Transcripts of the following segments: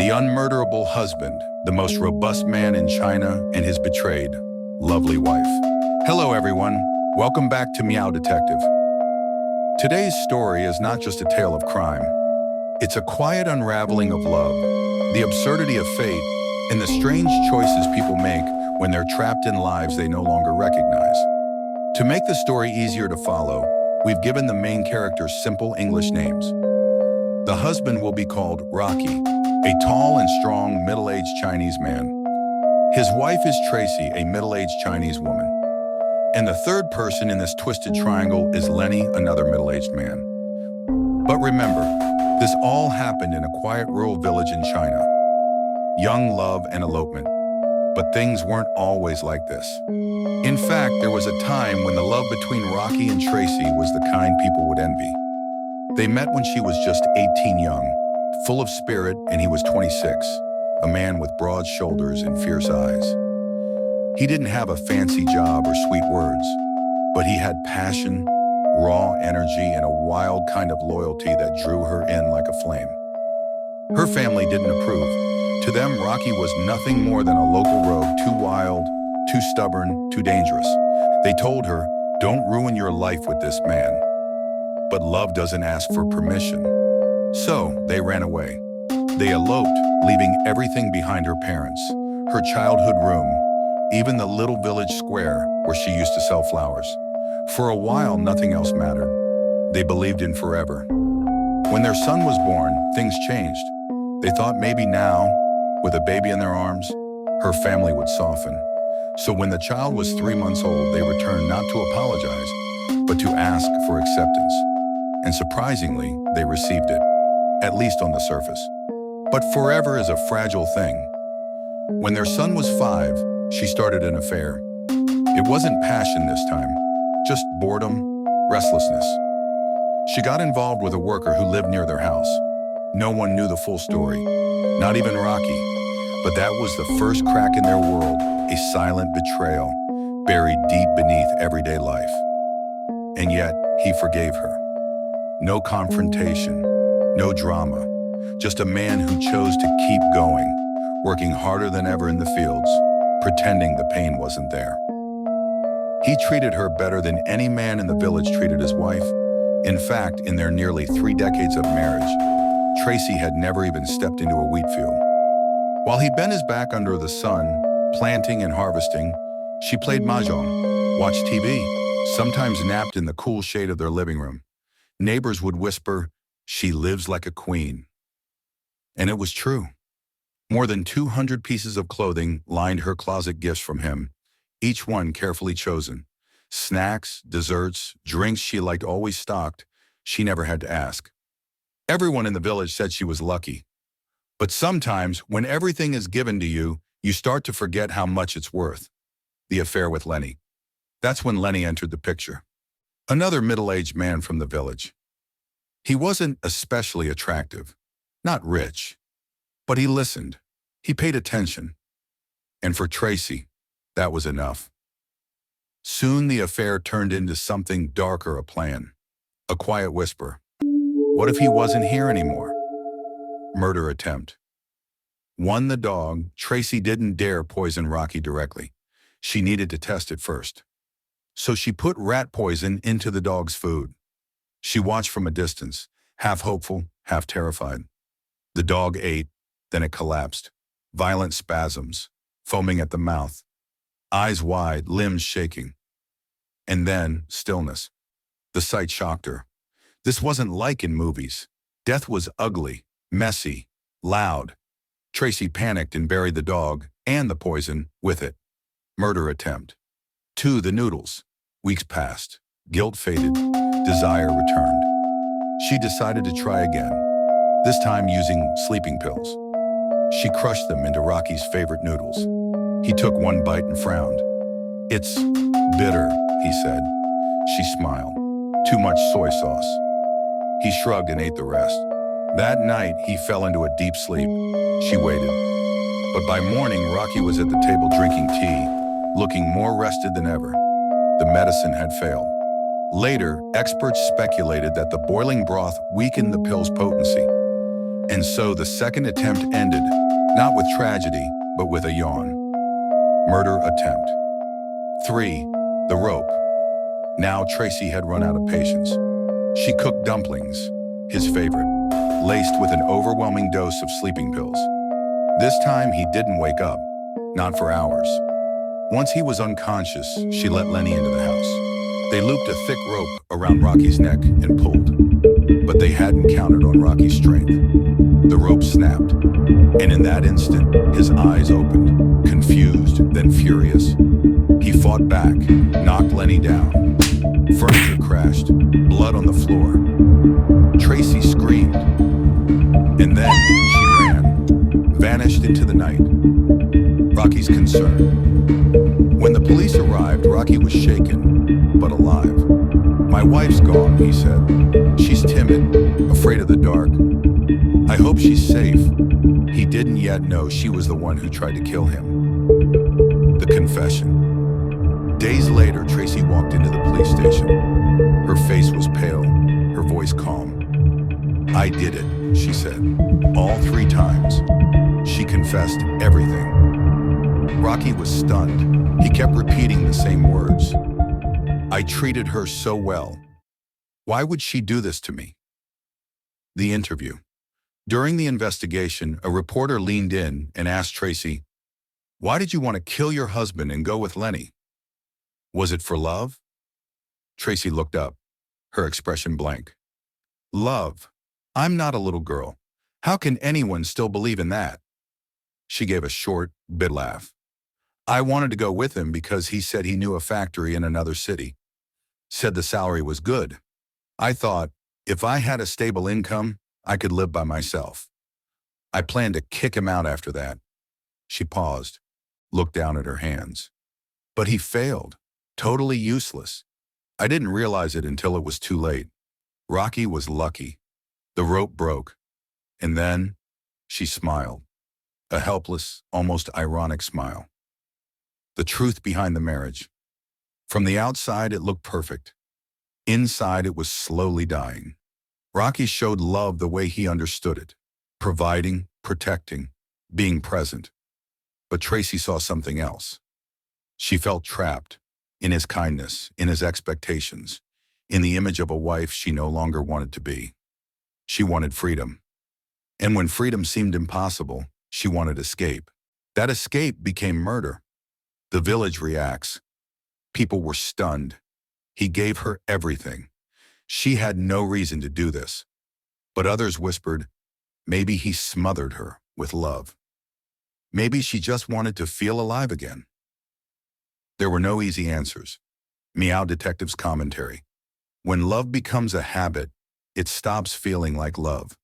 The unmurderable husband, the most robust man in China, and his betrayed, lovely wife. Hello everyone, welcome back to Meow Detective. Today's story is not just a tale of crime. It's a quiet unraveling of love, the absurdity of fate, and the strange choices people make when they're trapped in lives they no longer recognize. To make the story easier to follow, we've given the main characters simple English names. The husband will be called Rocky, a tall and strong middle-aged Chinese man. His wife is Tracy, a middle-aged Chinese woman. And the third person in this twisted triangle is Lenny, another middle-aged man. But remember, this all happened in a quiet rural village in China. Young love and elopement. But things weren't always like this. In fact, there was a time when the love between Rocky and Tracy was the kind people would envy. They met when she was just 18 young, full of spirit, and he was 26, a man with broad shoulders and fierce eyes. He didn't have a fancy job or sweet words, but he had passion, raw energy, and a wild kind of loyalty that drew her in like a flame. Her family didn't approve. To them, Rocky was nothing more than a local rogue, too wild, too stubborn, too dangerous. They told her, "Don't ruin your life with this man." But love doesn't ask for permission. So they ran away. They eloped, leaving everything behind: her parents, her childhood room, even the little village square where she used to sell flowers. For a while, nothing else mattered. They believed in forever. When their son was born, things changed. They thought maybe now, with a baby in their arms, her family would soften. So when the child was 3 months old, they returned not to apologize, but to ask for acceptance. And surprisingly, they received it, at least on the surface. But forever is a fragile thing. When their son was 5, she started an affair. It wasn't passion this time, just boredom, restlessness. She got involved with a worker who lived near their house. No one knew the full story, not even Rocky. But that was the first crack in their world, a silent betrayal, buried deep beneath everyday life. And yet, he forgave her. No confrontation, no drama, just a man who chose to keep going, working harder than ever in the fields, pretending the pain wasn't there. He treated her better than any man in the village treated his wife. In fact, in their nearly 3 decades of marriage, Tracy had never even stepped into a wheat field. While he bent his back under the sun, planting and harvesting, she played mahjong, watched TV, sometimes napped in the cool shade of their living room. Neighbors would whisper, "She lives like a queen." And it was true. More than 200 pieces of clothing lined her closet, gifts from him, each one carefully chosen. Snacks, desserts, drinks she liked, always stocked. She never had to ask. Everyone in the village said she was lucky. But sometimes, when everything is given to you, you start to forget how much it's worth. The affair with Lenny. That's when Lenny entered the picture. Another middle-aged man from the village. He wasn't especially attractive, not rich, but he listened. He paid attention. And for Tracy, that was enough. Soon the affair turned into something darker, a plan. A quiet whisper. What if he wasn't here anymore? Murder attempt. One, the dog. Tracy didn't dare poison Rocky directly. She needed to test it first. So she put rat poison into the dog's food. She watched from a distance, half hopeful, half terrified. The dog ate, then it collapsed. Violent spasms, foaming at the mouth, eyes wide, limbs shaking. And then stillness. The sight shocked her. This wasn't like in movies. Death was ugly, messy, loud. Tracy panicked and buried the dog and the poison with it. Murder attempt. 2, the noodles. Weeks passed. Guilt faded. Desire returned. She decided to try again, this time using sleeping pills. She crushed them into Rocky's favorite noodles. He took one bite and frowned. "It's bitter," he said. She smiled. "Too much soy sauce." He shrugged and ate the rest. That night, he fell into a deep sleep. She waited. But by morning, Rocky was at the table drinking tea, looking more rested than ever. The medicine had failed. Later, experts speculated that the boiling broth weakened the pill's potency. And so the second attempt ended, not with tragedy, but with a yawn. Murder attempt. 3. The rope. Now Tracy had run out of patience. She cooked dumplings, his favorite, laced with an overwhelming dose of sleeping pills. This time he didn't wake up, not for hours. Once he was unconscious, she let Lenny into the house. They looped a thick rope around Rocky's neck and pulled. But they hadn't counted on Rocky's strength. The rope snapped, and in that instant, his eyes opened, confused, then furious. He fought back, knocked Lenny down. Furniture crashed, blood on the floor. Tracy screamed, and then she ran, vanished into the night. Rocky's concerned. When the police arrived, Rocky was shaken, but alive. "My wife's gone," he said. "She's timid, afraid of the dark. I hope she's safe." He didn't yet know she was the one who tried to kill him. The confession. Days later, Tracy walked into the police station. Her face was pale, her voice calm. "I did it," she said. "All 3 times." She confessed everything. Rocky was stunned. He kept repeating the same words. "I treated her so well. Why would she do this to me?" The interview. During the investigation, a reporter leaned in and asked Tracy, "Why did you want to kill your husband and go with Lenny? Was it for love?" Tracy looked up, her expression blank. "Love? I'm not a little girl. How can anyone still believe in that?" She gave a short, bitter laugh. "I wanted to go with him because he said he knew a factory in another city. Said the salary was good. I thought, if I had a stable income, I could live by myself. I planned to kick him out after that." She paused, looked down at her hands. "But he failed. Totally useless. I didn't realize it until it was too late. Rocky was lucky. The rope broke. And then," she smiled, a helpless, almost ironic smile. The truth behind the marriage. From the outside, it looked perfect. Inside, it was slowly dying. Rocky showed love the way he understood it, providing, protecting, being present. But Tracy saw something else. She felt trapped in his kindness, in his expectations, in the image of a wife she no longer wanted to be. She wanted freedom. And when freedom seemed impossible, she wanted escape. That escape became murder. The village reacts. People were stunned. He gave her everything. She had no reason to do this. But others whispered, maybe he smothered her with love. Maybe she just wanted to feel alive again. There were no easy answers. Meow Detective's commentary. When love becomes a habit, it stops feeling like love.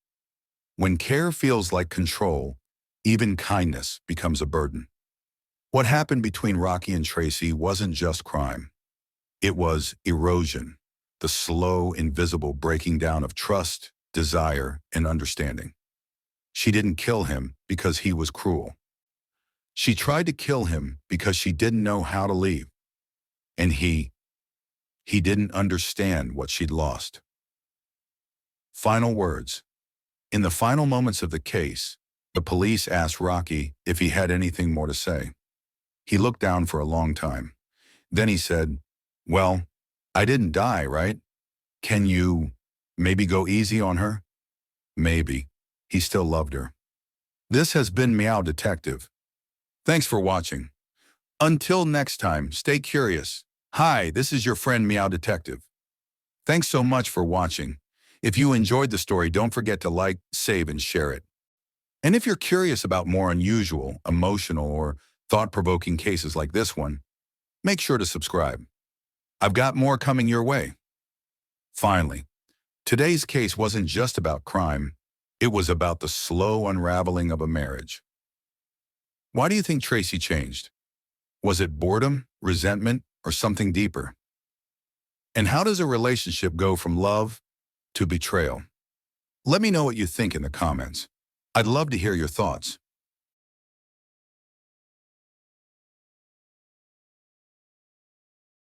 When care feels like control, even kindness becomes a burden. What happened between Rocky and Tracy wasn't just crime. It was erosion, the slow, invisible breaking down of trust, desire, and understanding. She didn't kill him because he was cruel. She tried to kill him because she didn't know how to leave. And he didn't understand what she'd lost. Final words. In the final moments of the case, the police asked Rocky if he had anything more to say. He looked down for a long time. Then he said, "Well, I didn't die, right? Can you maybe go easy on her?" Maybe. He still loved her. This has been Meow Detective. Thanks for watching. Until next time, stay curious. Hi, this is your friend Meow Detective. Thanks so much for watching. If you enjoyed the story, don't forget to like, save, and share it. And if you're curious about more unusual, emotional, or thought-provoking cases like this one, make sure to subscribe. I've got more coming your way. Finally, today's case wasn't just about crime. It was about the slow unraveling of a marriage. Why do you think Tracy changed? Was it boredom, resentment, or something deeper? And how does a relationship go from love to betrayal? Let me know what you think in the comments. I'd love to hear your thoughts.